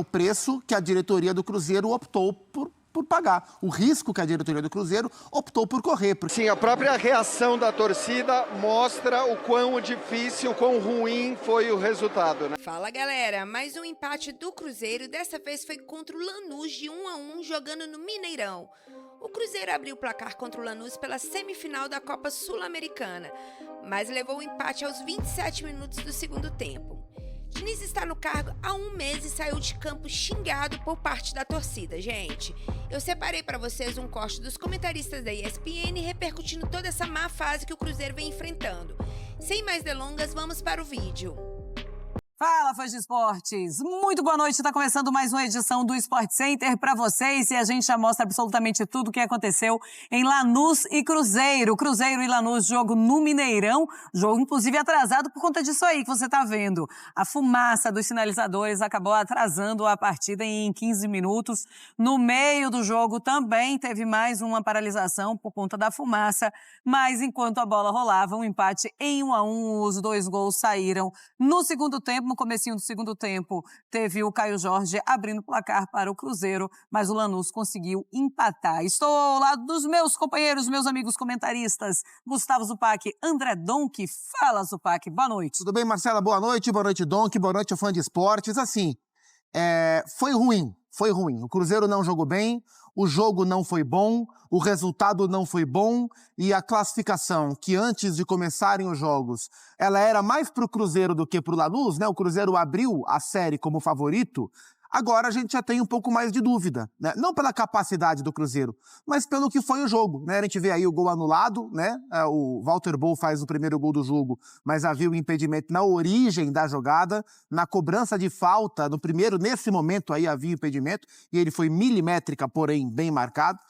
O preço que a diretoria do Cruzeiro optou por pagar, o risco que a diretoria do Cruzeiro optou por correr. Sim, a própria reação da torcida mostra o quão difícil, o quão ruim foi o resultado, né? Fala, galera, mais um empate do Cruzeiro, dessa vez foi contra o Lanús de 1-1, jogando no Mineirão. O Cruzeiro abriu o placar contra o Lanús pela semifinal da Copa Sul-Americana, mas levou o empate aos 27 minutos do segundo tempo. Diniz está no cargo há 1 mês e saiu de campo xingado por parte da torcida, gente. Eu separei para vocês um corte dos comentaristas da ESPN repercutindo toda essa má fase que o Cruzeiro vem enfrentando. Sem mais delongas, vamos para o vídeo. Fala, fãs de esportes! Muito boa noite, está começando mais uma edição do Sport Center para vocês e a gente já mostra absolutamente tudo o que aconteceu em Lanús e Cruzeiro. Cruzeiro e Lanús, jogo no Mineirão, jogo inclusive atrasado por conta disso aí que você está vendo. A fumaça dos sinalizadores acabou atrasando a partida em 15 minutos. No meio do jogo também teve mais uma paralisação por conta da fumaça, mas enquanto a bola rolava, um empate em 1-1, os 2 gols saíram no segundo tempo. No comecinho do segundo tempo, teve o Caio Jorge abrindo o placar para o Cruzeiro, mas o Lanús conseguiu empatar. Estou ao lado dos meus companheiros, meus amigos comentaristas, Gustavo Zupac, André Donk. Fala, Zupac, boa noite. Tudo bem, Marcela? Boa noite, Donk, boa noite, fã de esportes. Assim, foi ruim. O Cruzeiro não jogou bem, o jogo não foi bom, o resultado não foi bom e a classificação, que antes de começarem os jogos, ela era mais para o Cruzeiro do que para o Lanús, né? O Cruzeiro abriu a série como favorito. Agora a gente já tem um pouco mais de dúvida, né? Não pela capacidade do Cruzeiro, mas pelo que foi o jogo, né? A gente vê aí o gol anulado, né? O Walter Bol faz o primeiro gol do jogo, mas havia o impedimento na origem da jogada, na cobrança de falta, nesse momento aí havia o impedimento, e ele foi milimétrica, porém bem marcado.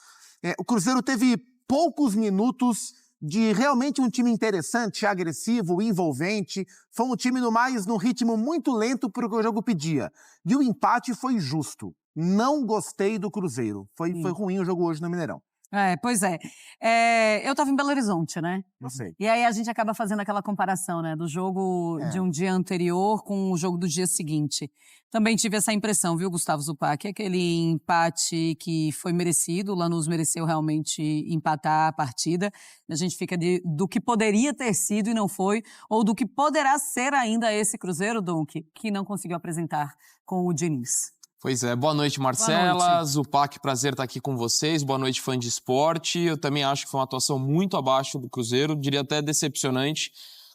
O Cruzeiro teve poucos minutos de realmente um time interessante, agressivo, envolvente. Foi um time num ritmo muito lento para o que o jogo pedia. E o empate foi justo. Não gostei do Cruzeiro. Foi ruim o jogo hoje no Mineirão. Pois é. Eu estava em Belo Horizonte, né? Eu sei. E aí a gente acaba fazendo aquela comparação, né? Do jogo de um dia anterior com o jogo do dia seguinte. Também tive essa impressão, viu, Gustavo Zupac? Aquele empate que foi merecido, o Lanús mereceu realmente empatar a partida. A gente fica do que poderia ter sido e não foi, ou do que poderá ser ainda esse Cruzeiro, Donk, que não conseguiu apresentar com o Diniz. Pois é, boa noite, Marcela, boa noite. Zupac, prazer estar aqui com vocês, boa noite, fã de esporte. Eu também acho que foi uma atuação muito abaixo do Cruzeiro, diria até decepcionante.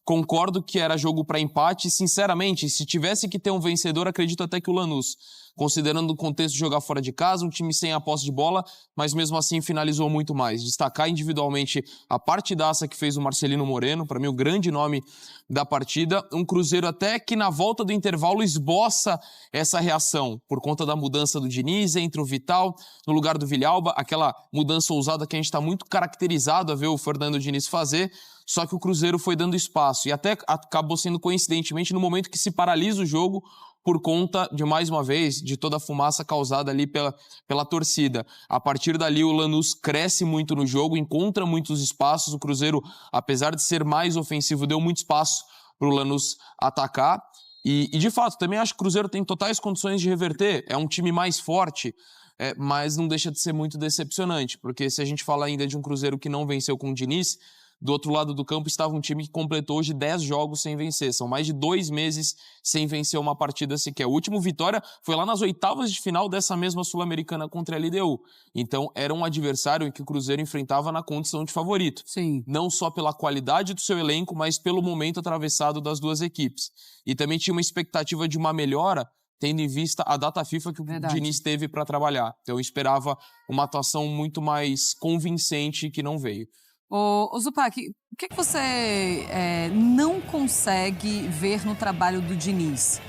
Concordo que era jogo para empate, sinceramente, se tivesse que ter um vencedor, acredito até que o Lanús, considerando o contexto de jogar fora de casa, um time sem a posse de bola, mas mesmo assim finalizou muito mais. Destacar individualmente a partidaça que fez o Marcelino Moreno, para mim o grande nome da partida, um Cruzeiro até que na volta do intervalo esboça essa reação, por conta da mudança do Diniz, entre o Vital no lugar do Villalba, aquela mudança ousada que a gente está muito caracterizado a ver o Fernando Diniz fazer, só que o Cruzeiro foi dando espaço e até acabou sendo coincidentemente no momento que se paralisa o jogo por conta de, mais uma vez, de toda a fumaça causada ali pela torcida. A partir dali o Lanús cresce muito no jogo, encontra muitos espaços, o Cruzeiro, apesar de ser mais ofensivo, deu muito espaço para o Lanús atacar e de fato, também acho que o Cruzeiro tem totais condições de reverter, é um time mais forte, mas não deixa de ser muito decepcionante, porque se a gente fala ainda de um Cruzeiro que não venceu com o Diniz, do outro lado do campo estava um time que completou hoje 10 jogos sem vencer. São mais de 2 meses sem vencer uma partida sequer. A última vitória foi lá nas oitavas de final dessa mesma Sul-Americana contra a LDU. Então era um adversário em que o Cruzeiro enfrentava na condição de favorito. Sim. Não só pela qualidade do seu elenco, mas pelo momento atravessado das duas equipes. E também tinha uma expectativa de uma melhora, tendo em vista a data FIFA que o Diniz teve para trabalhar. Então eu esperava uma atuação muito mais convincente que não veio. Ô Zupac, o que você não consegue ver no trabalho do Diniz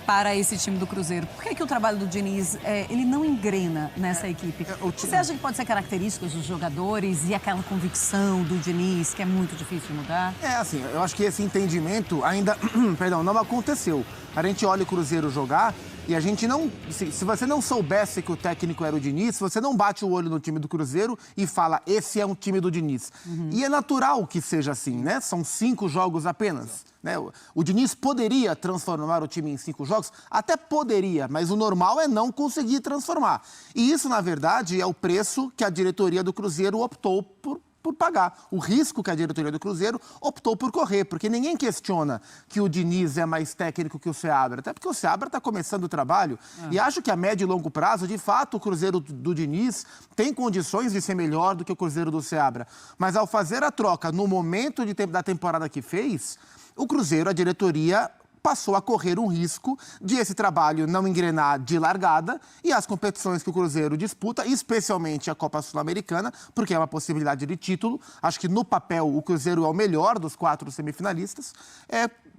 para esse time do Cruzeiro? Por que o trabalho do Diniz ele não engrena nessa equipe? Você acha que pode ser características dos jogadores e aquela convicção do Diniz que é muito difícil de mudar? Assim, eu acho que esse entendimento ainda, não aconteceu. A gente olha o Cruzeiro jogar e a gente não... Se você não soubesse que o técnico era o Diniz, você não bate o olho no time do Cruzeiro e fala, esse é um time do Diniz. E é natural que seja assim, né? São 5 jogos apenas. Né? O Diniz poderia transformar o time em 5 jogos? Até poderia, mas o normal é não conseguir transformar. E isso, na verdade, é o preço que a diretoria do Cruzeiro optou por pagar. O risco que a diretoria do Cruzeiro optou por correr, porque ninguém questiona que o Diniz é mais técnico que o Seabra, até porque o Seabra está começando o trabalho e acho que a médio e longo prazo, de fato, o Cruzeiro do Diniz tem condições de ser melhor do que o Cruzeiro do Seabra. Mas ao fazer a troca no momento da temporada que fez, o Cruzeiro, a diretoria, passou a correr um risco de esse trabalho não engrenar de largada e as competições que o Cruzeiro disputa, especialmente a Copa Sul-Americana, porque é uma possibilidade de título. Acho que no papel o Cruzeiro é o melhor dos 4 semifinalistas.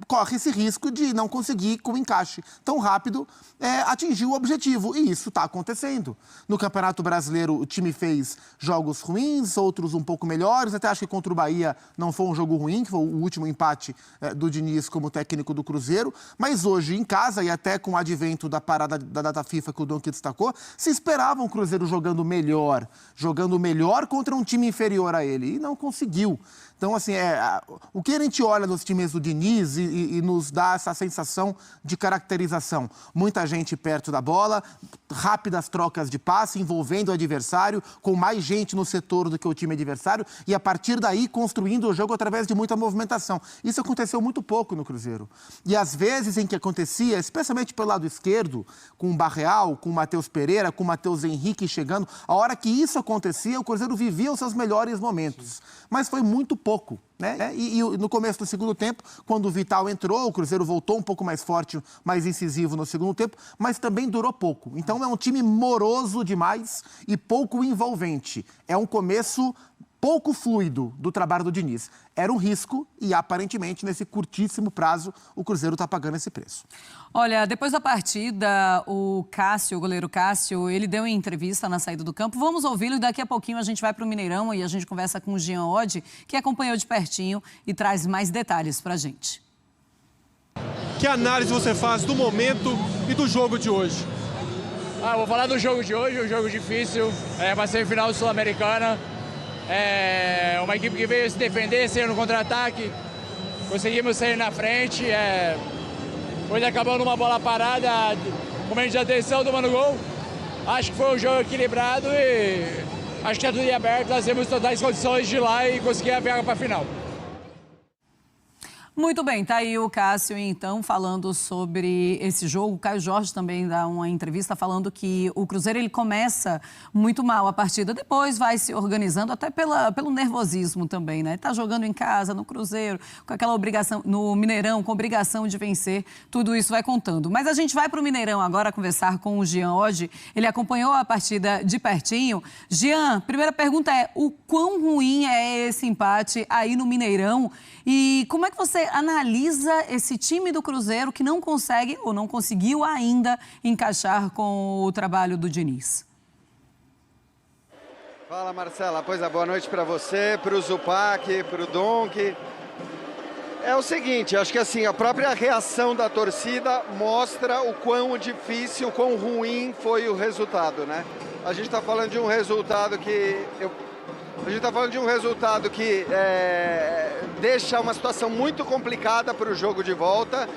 Corre esse risco de não conseguir, com encaixe tão rápido, atingir o objetivo. E isso está acontecendo. No Campeonato Brasileiro, o time fez jogos ruins, outros um pouco melhores. Até acho que contra o Bahia não foi um jogo ruim, que foi o último empate do Diniz como técnico do Cruzeiro. Mas hoje, em casa, e até com o advento da parada da data FIFA que o Donk destacou, se esperava um Cruzeiro jogando melhor contra um time inferior a ele. E não conseguiu. Então, assim, o que a gente olha nos times do Diniz e nos dá essa sensação de caracterização. Muita gente perto da bola, rápidas trocas de passe, envolvendo o adversário, com mais gente no setor do que o time adversário, e a partir daí construindo o jogo através de muita movimentação. Isso aconteceu muito pouco no Cruzeiro. E às vezes em que acontecia, especialmente pelo lado esquerdo, com o Barreal, com o Matheus Pereira, com o Matheus Henrique chegando, a hora que isso acontecia, o Cruzeiro vivia os seus melhores momentos. Mas foi muito pouco, né? E no começo do segundo tempo, quando o Vital entrou, o Cruzeiro voltou um pouco mais forte, mais incisivo no segundo tempo, mas também durou pouco. Então é um time moroso demais e pouco envolvente. É um começo pouco fluido do trabalho do Diniz. Era um risco e, aparentemente, nesse curtíssimo prazo, o Cruzeiro está pagando esse preço. Olha, depois da partida, o goleiro Cássio, ele deu uma entrevista na saída do campo. Vamos ouvi-lo e daqui a pouquinho a gente vai para o Mineirão e a gente conversa com o Jean Oddi, que acompanhou de pertinho e traz mais detalhes para a gente. Que análise você faz do momento e do jogo de hoje? Vou falar do jogo de hoje, um jogo difícil, vai ser final Sul-Americana. É uma equipe que veio se defender, saiu no contra-ataque, conseguimos sair na frente. Hoje acabou numa bola parada, momento de atenção, tomando gol. Acho que foi um jogo equilibrado e acho que é tudo aberto. Nós temos totais condições de ir lá e conseguir a vaga para a final. Muito bem, tá aí o Cássio, então, falando sobre esse jogo. O Caio Jorge também dá uma entrevista falando que o Cruzeiro ele começa muito mal a partida, depois vai se organizando, até pelo nervosismo também, né? Tá jogando em casa, no Cruzeiro, com aquela obrigação, no Mineirão, com obrigação de vencer, tudo isso vai contando. Mas a gente vai para o Mineirão agora conversar com o Jean Oddi. Ele acompanhou a partida de pertinho. Jean, primeira pergunta é, o quão ruim é esse empate aí no Mineirão? E como é que você analisa esse time do Cruzeiro que não consegue ou não conseguiu ainda encaixar com o trabalho do Diniz? Fala, Marcela. Pois é, boa noite para você, para o Zupac, para o Donk. É o seguinte, acho que assim, a própria reação da torcida mostra o quão difícil, o quão ruim foi o resultado, né? A gente está falando de um resultado que... deixa uma situação muito complicada para o jogo de volta.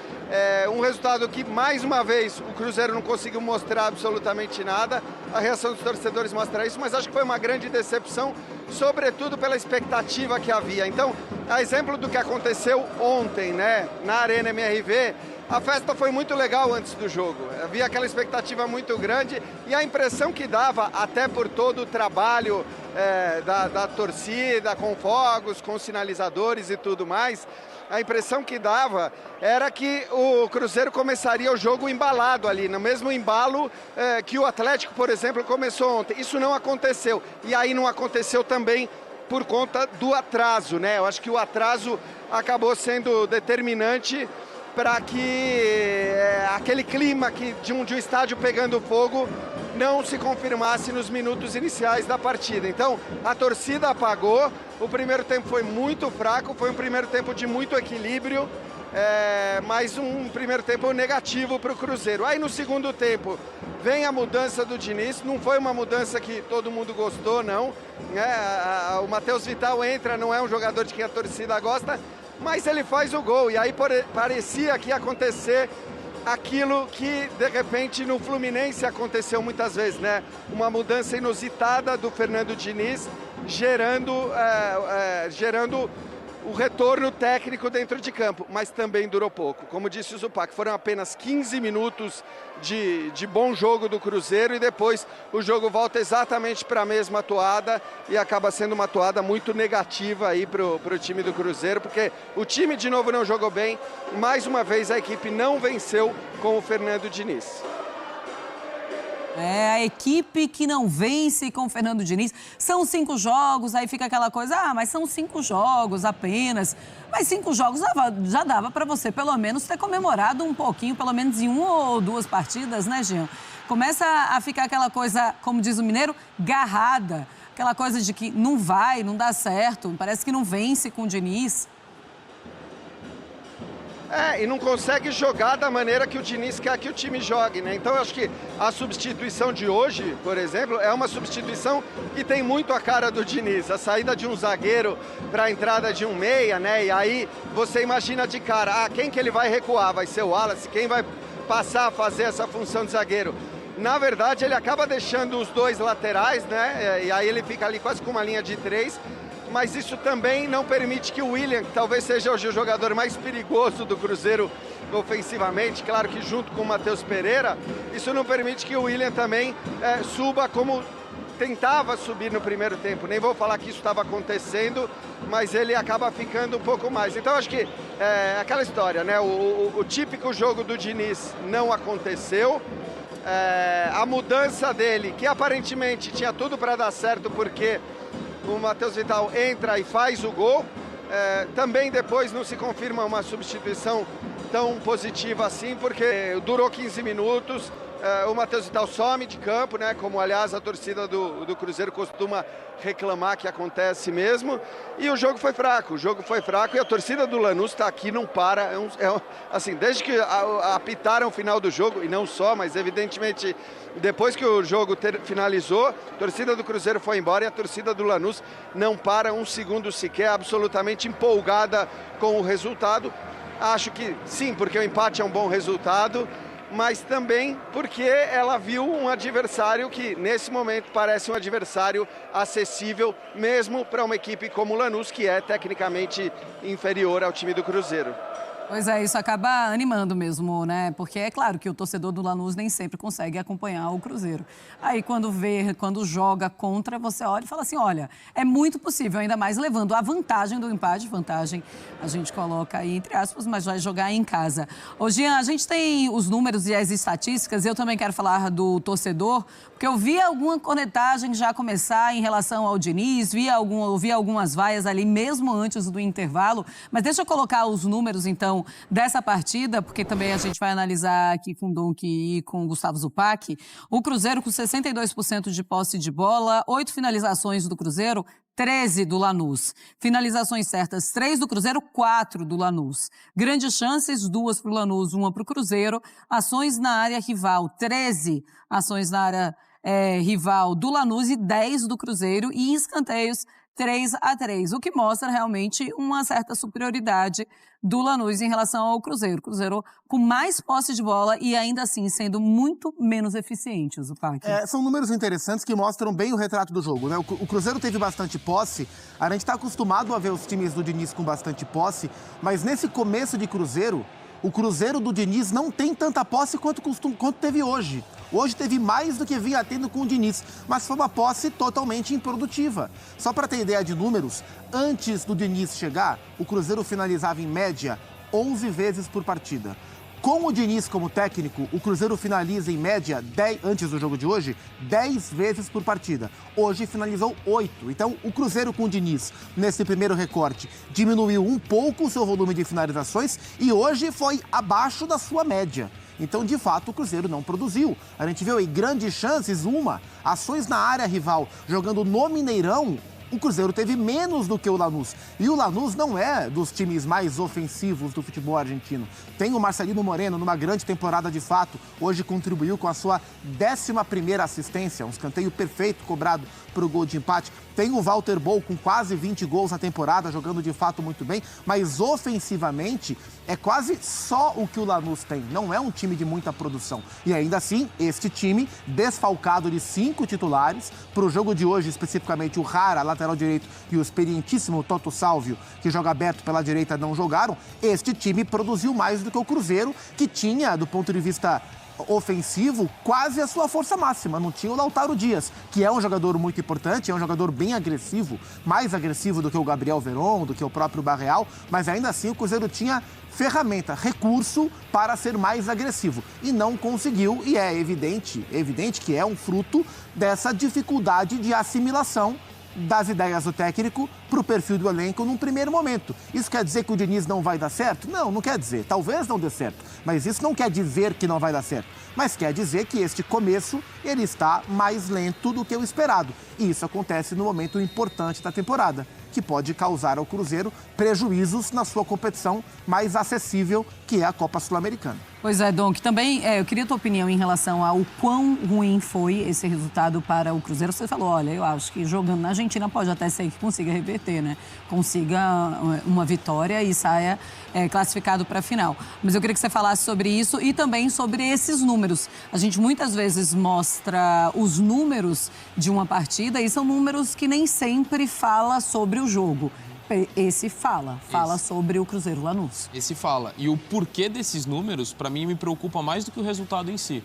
Um resultado que, mais uma vez, o Cruzeiro não conseguiu mostrar absolutamente nada. A reação dos torcedores mostra isso, mas acho que foi uma grande decepção, sobretudo pela expectativa que havia. Então, a exemplo do que aconteceu ontem, né, na Arena MRV, a festa foi muito legal antes do jogo. Havia aquela expectativa muito grande e a impressão que dava, até por todo o trabalho da torcida, com fogos, com sinalizadores e tudo mais, a impressão que dava era que o Cruzeiro começaria o jogo embalado ali, no mesmo embalo que o Atlético, por exemplo, começou ontem. Isso não aconteceu. E aí não aconteceu também por conta do atraso, né? Eu acho que o atraso acabou sendo determinante para que aquele clima de um estádio pegando fogo não se confirmasse nos minutos iniciais da partida. Então, a torcida apagou, o primeiro tempo foi muito fraco, foi um primeiro tempo de muito equilíbrio, mais um primeiro tempo negativo para o Cruzeiro. Aí no segundo tempo vem a mudança do Diniz, não foi uma mudança que todo mundo gostou, não. O Matheus Vital entra, não é um jogador de quem a torcida gosta, mas ele faz o gol. E aí parecia que ia acontecer aquilo que, de repente, no Fluminense aconteceu muitas vezes, né? Uma mudança inusitada do Fernando Diniz, gerando o retorno técnico dentro de campo, mas também durou pouco. Como disse o Zupac, foram apenas 15 minutos de bom jogo do Cruzeiro e depois o jogo volta exatamente para a mesma toada e acaba sendo uma toada muito negativa aí para o time do Cruzeiro, porque o time de novo não jogou bem, mais uma vez a equipe não venceu com o Fernando Diniz. É, a equipe que não vence com o Fernando Diniz. São 5 jogos, aí fica aquela coisa, mas são 5 jogos apenas. Mas 5 jogos já dava para você, pelo menos, ter comemorado um pouquinho, pelo menos em 1 ou 2 partidas, né, Jean? Começa a ficar aquela coisa, como diz o mineiro, garrada. Aquela coisa de que não vai, não dá certo, parece que não vence com o Diniz. E não consegue jogar da maneira que o Diniz quer que o time jogue, né? Então eu acho que a substituição de hoje, por exemplo, é uma substituição que tem muito a cara do Diniz. A saída de um zagueiro para a entrada de um meia, né? E aí você imagina de cara, quem que ele vai recuar? Vai ser o Wallace? Quem vai passar a fazer essa função de zagueiro? Na verdade, ele acaba deixando os 2 laterais, né? E aí ele fica ali quase com uma linha de 3. Mas isso também não permite que o William, que talvez seja hoje o jogador mais perigoso do Cruzeiro ofensivamente, claro que junto com o Matheus Pereira, isso não permite que o William também suba como tentava subir no primeiro tempo. Nem vou falar que isso estava acontecendo, mas ele acaba ficando um pouco mais. Então acho que é aquela história, né? O típico jogo do Diniz não aconteceu. A mudança dele, que aparentemente tinha tudo para dar certo, porque o Matheus Vital entra e faz o gol. Também depois não se confirma uma substituição tão positiva assim, porque durou 15 minutos. O Matheus Vital some de campo, né? Como aliás a torcida do Cruzeiro costuma reclamar que acontece mesmo. E o jogo foi fraco, e a torcida do Lanús está aqui, não para. Assim, desde que apitaram o final do jogo, e não só, mas evidentemente depois que o jogo finalizou, a torcida do Cruzeiro foi embora e a torcida do Lanús não para um segundo sequer, absolutamente empolgada com o resultado. Acho que sim, porque o empate é um bom resultado, mas também porque ela viu um adversário que, nesse momento, parece um adversário acessível, mesmo para uma equipe como o Lanús, que é tecnicamente inferior ao time do Cruzeiro. Pois é, isso acaba animando mesmo, né? Porque é claro que o torcedor do Lanús nem sempre consegue acompanhar o Cruzeiro. Aí quando joga contra, você olha e fala assim, olha, é muito possível, ainda mais levando a vantagem do empate, vantagem a gente coloca aí entre aspas, mas vai jogar em casa. Ô Jean, a gente tem os números e as estatísticas, eu também quero falar do torcedor, porque eu vi alguma cornetagem já começar em relação ao Diniz, ouvi algumas vaias ali mesmo antes do intervalo, mas deixa eu colocar os números então dessa partida, porque também a gente vai analisar aqui com o Donk e com o Gustavo Zupac. O Cruzeiro com 62% de posse de bola, 8 finalizações do Cruzeiro, 13 do Lanús. Finalizações certas, 3 do Cruzeiro, 4 do Lanús. Grandes chances, 2 para o Lanús, 1 para o Cruzeiro. Ações na área rival, 13 ações na área rival do Lanús e 10 do Cruzeiro. E escanteios, 3-3, o que mostra realmente uma certa superioridade do Lanús em relação ao Cruzeiro. Cruzeiro com mais posse de bola e ainda assim sendo muito menos eficiente, Zupac. São números interessantes que mostram bem o retrato do jogo, né? O Cruzeiro teve bastante posse, a gente está acostumado a ver os times do Diniz com bastante posse, mas nesse começo de Cruzeiro, o Cruzeiro do Diniz não tem tanta posse quanto teve hoje. Hoje teve mais do que vinha tendo com o Diniz, mas foi uma posse totalmente improdutiva. Só para ter ideia de números, antes do Diniz chegar, o Cruzeiro finalizava em média 11 vezes por partida. Com o Diniz como técnico, o Cruzeiro finaliza em média, antes do jogo de hoje, 10 vezes por partida. Hoje finalizou 8. Então, o Cruzeiro com o Diniz, nesse primeiro recorte, diminuiu um pouco o seu volume de finalizações e hoje foi abaixo da sua média. Então, de fato, o Cruzeiro não produziu. A gente viu aí grandes chances, ações na área rival, jogando no Mineirão, O Cruzeiro teve menos do que o Lanús. E o Lanús não é dos times mais ofensivos do futebol argentino. Tem o Marcelino Moreno, numa grande temporada de fato. Hoje contribuiu com a sua 11ª assistência, um escanteio perfeito cobrado para o gol de empate. Tem o Walter Bol com quase 20 gols na temporada, jogando de fato muito bem. Mas ofensivamente é quase só o que o Lanús tem. Não é um time de muita produção. E ainda assim, este time, desfalcado de 5 titulares, para o jogo de hoje, especificamente o Rara, lateral direito, e o experientíssimo Toto Salvio, que joga aberto pela direita, não jogaram. Este time produziu mais do que o Cruzeiro, que tinha, do ponto de vista ofensivo, quase a sua força máxima. Não tinha o Lautaro Dias, que é um jogador muito importante, é um jogador bem agressivo, mais agressivo do que o Gabriel Veron, do que o próprio Barreal, mas ainda assim o Cruzeiro tinha ferramenta, recurso para ser mais agressivo. E não conseguiu, e é evidente que é um fruto dessa dificuldade de assimilação das ideias do técnico para o perfil do elenco num primeiro momento. Isso quer dizer que o Diniz não vai dar certo? Não, não quer dizer. Talvez não dê certo. Mas isso não quer dizer que não vai dar certo. Mas quer dizer que este começo, ele está mais lento do que o esperado. E isso acontece no momento importante da temporada, que pode causar ao Cruzeiro prejuízos na sua competição mais acessível, que é a Copa Sul-Americana. Pois é, Dom, que também eu queria a tua opinião em relação ao quão ruim foi esse resultado para o Cruzeiro. Você falou, olha, eu acho que jogando na Argentina pode até ser que consiga reverter, né? Consiga uma vitória e saia classificado para a final. Mas eu queria que você falasse sobre isso e também sobre esses números. A gente muitas vezes mostra os números de uma partida e são números que nem sempre fala sobre o jogo. Esse fala sobre o Cruzeiro Lanús. Esse fala. E o porquê desses números, para mim, me preocupa mais do que o resultado em si.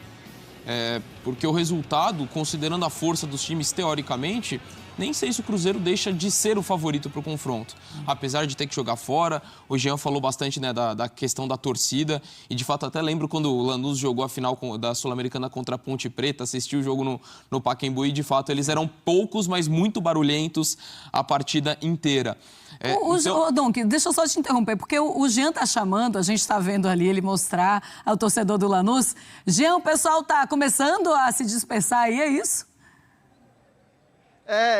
Porque o resultado, considerando a força dos times teoricamente, nem sei se o Cruzeiro deixa de ser o favorito para o confronto. Apesar de ter que jogar fora, o Jean falou bastante, né, da questão da torcida. E, de fato, até lembro quando o Lanús jogou a final da Sul-Americana contra a Ponte Preta, assistiu o jogo no Pacaembu e, de fato, eles eram poucos, mas muito barulhentos a partida inteira. Donk, deixa eu só te interromper, porque o Jean tá chamando, a gente está vendo ali ele mostrar ao torcedor do Lanús. Jean, o pessoal tá começando a se dispersar aí, é isso?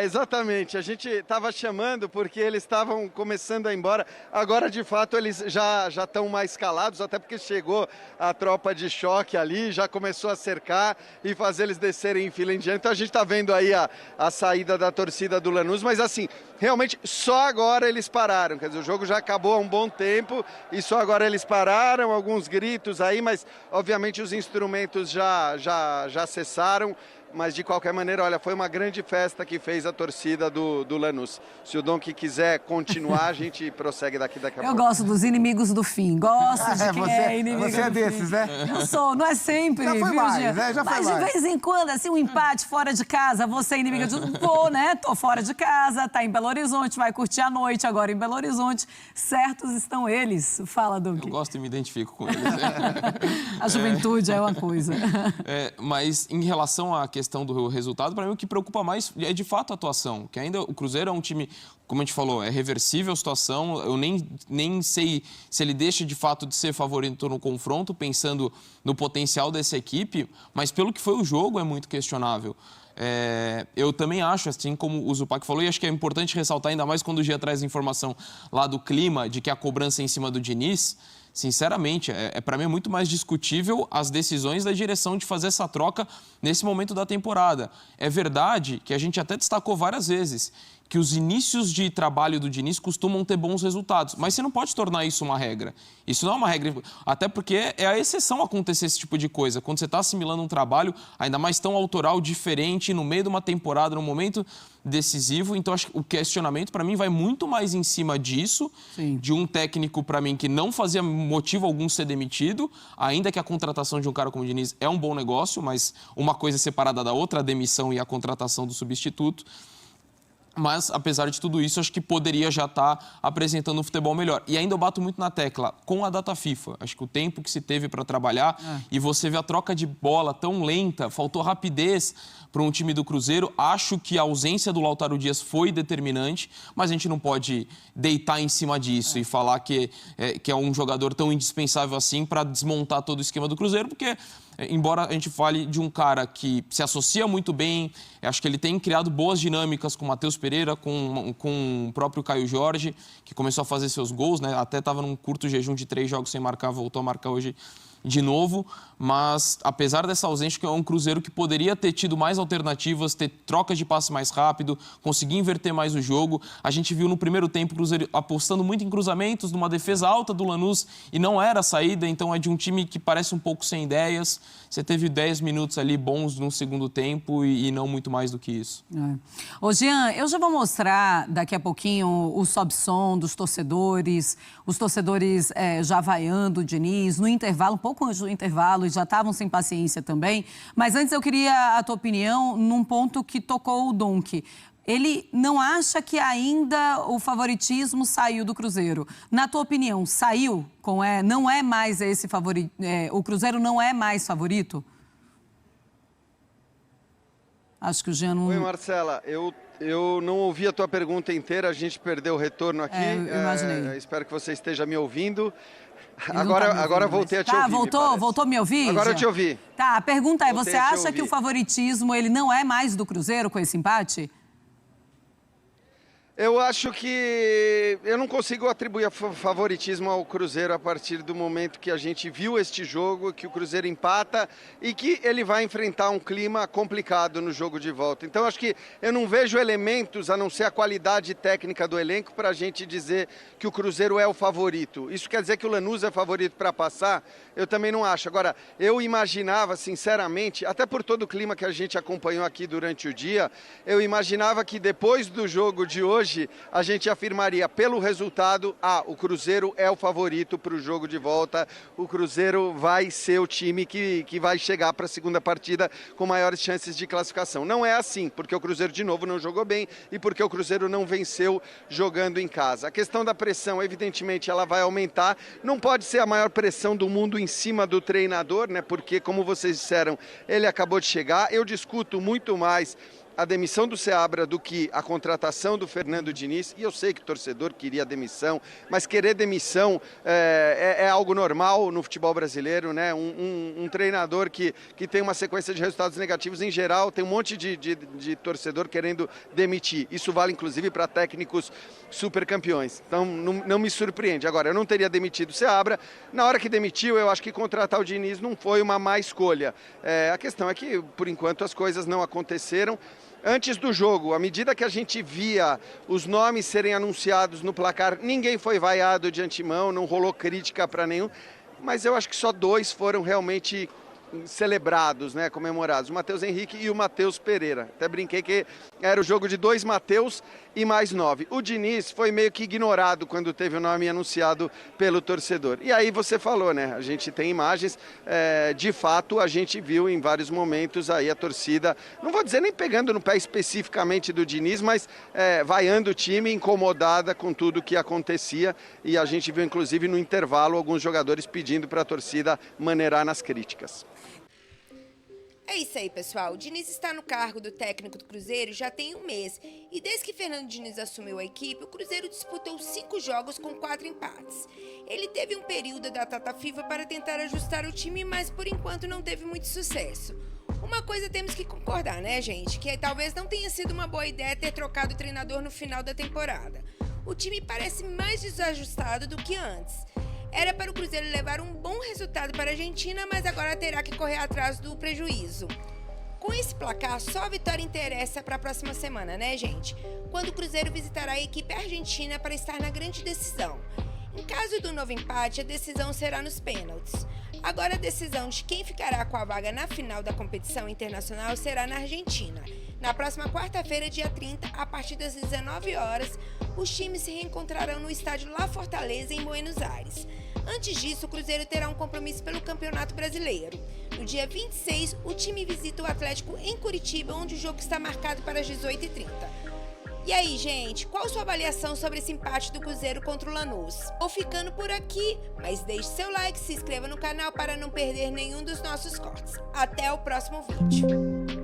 Exatamente. A gente estava chamando porque eles estavam começando a ir embora. Agora, de fato, eles já estão mais calados, até porque chegou a tropa de choque ali, já começou a cercar e fazer eles descerem em fila em diante. Então, a gente está vendo aí a saída da torcida do Lanús, mas assim, realmente só agora eles pararam. Quer dizer, o jogo já acabou há um bom tempo e só agora eles pararam, alguns gritos aí, mas obviamente os instrumentos já cessaram. Mas, de qualquer maneira, olha, foi uma grande festa que fez a torcida do Lanús. Se o Donk quiser continuar, a gente prossegue daqui a pouco. Eu gosto dos inimigos do fim. Gosto de quem é inimigo Você é desses, né? Eu sou, não é sempre, já foi viu, mais, Jean? né? Já foi Mas mais. de vez em quando, assim, um empate fora de casa, você é inimiga de... Tô, né? Tô fora de casa, tá em Belo Horizonte, vai curtir a noite agora em Belo Horizonte. Certos estão eles. Fala, Donk. Eu gosto e me identifico com eles. A juventude é uma coisa. Mas, em relação à questão do resultado, para mim o que preocupa mais é de fato a atuação, que ainda o Cruzeiro é um time, como a gente falou, é reversível a situação, eu nem sei se ele deixa de fato de ser favorito no confronto, pensando no potencial dessa equipe, mas pelo que foi o jogo é muito questionável. Eu também acho, assim como o Zupac falou, e acho que é importante ressaltar ainda mais quando o Gia traz informação lá do clima, de que a cobrança é em cima do Diniz. Sinceramente, para mim é muito mais discutível as decisões da direção de fazer essa troca nesse momento da temporada. É verdade que a gente até destacou várias vezes que os inícios de trabalho do Diniz costumam ter bons resultados, mas você não pode tornar isso uma regra. Isso não é uma regra, até porque é a exceção acontecer esse tipo de coisa. Quando você está assimilando um trabalho, ainda mais tão autoral, diferente, no meio de uma temporada, num momento decisivo. Então, acho que o questionamento, para mim, vai muito mais em cima disso, Sim. de um técnico, para mim, que não fazia motivo algum ser demitido, ainda que a contratação de um cara como o Diniz é um bom negócio, mas uma coisa é separada da outra, a demissão e a contratação do substituto. Mas, apesar de tudo isso, acho que poderia já estar apresentando um futebol melhor. E ainda eu bato muito na tecla, com a data FIFA. Acho que o tempo que se teve para trabalhar e você vê a troca de bola tão lenta, faltou rapidez para um time do Cruzeiro. Acho que a ausência do Lautaro Dias foi determinante, mas a gente não pode deitar em cima disso e falar que é um jogador tão indispensável assim para desmontar todo o esquema do Cruzeiro, porque embora a gente fale de um cara que se associa muito bem, acho que ele tem criado boas dinâmicas com o Matheus Pereira, com o próprio Caio Jorge, que começou a fazer seus gols, né? Até estava num curto jejum de 3 jogos sem marcar, voltou a marcar hoje de novo, mas apesar dessa ausência, que é um Cruzeiro que poderia ter tido mais alternativas, ter trocas de passe mais rápido, conseguir inverter mais o jogo. A gente viu no primeiro tempo o Cruzeiro apostando muito em cruzamentos, numa defesa alta do Lanús, e não era a saída, então é de um time que parece um pouco sem ideias. Você teve 10 minutos ali bons no segundo tempo e não muito mais do que isso. Ô Jean, eu já vou mostrar daqui a pouquinho o sobe-som dos torcedores, os torcedores já vaiando o Diniz, no intervalo, um pouco antes do intervalo, e já estavam sem paciência também. Mas antes eu queria a tua opinião num ponto que tocou o Donk. Ele não acha que ainda o favoritismo saiu do Cruzeiro. Na tua opinião, saiu? Não é mais esse favorito? O Cruzeiro não é mais favorito? Acho que o Jean não... Oi, Marcela. Eu não ouvi a tua pergunta inteira, a gente perdeu o retorno aqui. Eu imaginei. Espero que você esteja me ouvindo. Agora voltei a te ouvir. Voltou a me ouvir? Agora eu te ouvi. Tá, a pergunta é, Voltei você acha que o favoritismo ele não é mais do Cruzeiro com esse empate? Eu acho que eu não consigo atribuir favoritismo ao Cruzeiro a partir do momento que a gente viu este jogo, que o Cruzeiro empata e que ele vai enfrentar um clima complicado no jogo de volta. Então, acho que eu não vejo elementos, a não ser a qualidade técnica do elenco, para a gente dizer que o Cruzeiro é o favorito. Isso quer dizer que o Lanús é favorito para passar? Eu também não acho. Agora, eu imaginava, sinceramente, até por todo o clima que a gente acompanhou aqui durante o dia, eu imaginava que depois do jogo de hoje, a gente afirmaria pelo resultado, o Cruzeiro é o favorito para o jogo de volta, o Cruzeiro vai ser o time que vai chegar para a segunda partida com maiores chances de classificação. Não é assim, porque o Cruzeiro de novo não jogou bem e porque o Cruzeiro não venceu jogando em casa. A questão da pressão, evidentemente, ela vai aumentar, não pode ser a maior pressão do mundo em cima do treinador, né? Porque, como vocês disseram, ele acabou de chegar, eu discuto muito mais a demissão do Seabra do que a contratação do Fernando Diniz, e eu sei que o torcedor queria demissão, mas querer demissão é algo normal no futebol brasileiro, né? Um treinador que tem uma sequência de resultados negativos, em geral, tem um monte de torcedor querendo demitir. Isso vale, inclusive, para técnicos super campeões. Então, não me surpreende. Agora, eu não teria demitido o Seabra. Na hora que demitiu, eu acho que contratar o Diniz não foi uma má escolha. A questão é que, por enquanto, as coisas não aconteceram. Antes do jogo, à medida que a gente via os nomes serem anunciados no placar, ninguém foi vaiado de antemão, não rolou crítica para nenhum, mas eu acho que só 2 foram realmente celebrados, né, comemorados, o Matheus Henrique e o Matheus Pereira. Até brinquei que era o jogo de 2 Matheus e mais 9. O Diniz foi meio que ignorado quando teve o nome anunciado pelo torcedor. E aí você falou, né, a gente tem imagens, de fato a gente viu em vários momentos aí a torcida, não vou dizer nem pegando no pé especificamente do Diniz, mas vaiando o time, incomodada com tudo que acontecia, e a gente viu inclusive no intervalo alguns jogadores pedindo para a torcida maneirar nas críticas. É isso aí, pessoal. O Diniz está no cargo do técnico do Cruzeiro já tem 1 mês. E desde que Fernando Diniz assumiu a equipe, o Cruzeiro disputou 5 jogos com 4 empates. Ele teve um período da data FIFA para tentar ajustar o time, mas por enquanto não teve muito sucesso. Uma coisa temos que concordar, né, gente? Que talvez não tenha sido uma boa ideia ter trocado o treinador no final da temporada. O time parece mais desajustado do que antes. Era para o Cruzeiro levar um bom resultado para a Argentina, mas agora terá que correr atrás do prejuízo. Com esse placar, só a vitória interessa para a próxima semana, né, gente? Quando o Cruzeiro visitará a equipe argentina para estar na grande decisão. Em caso do novo empate, a decisão será nos pênaltis. Agora a decisão de quem ficará com a vaga na final da competição internacional será na Argentina. Na próxima quarta-feira, dia 30, a partir das 19 horas, os times se reencontrarão no estádio La Fortaleza, em Buenos Aires. Antes disso, o Cruzeiro terá um compromisso pelo Campeonato Brasileiro. No dia 26, o time visita o Atlético em Curitiba, onde o jogo está marcado para as 18h30. E aí, gente, qual sua avaliação sobre esse empate do Cruzeiro contra o Lanús? Vou ficando por aqui, mas deixe seu like, se inscreva no canal para não perder nenhum dos nossos cortes. Até o próximo vídeo.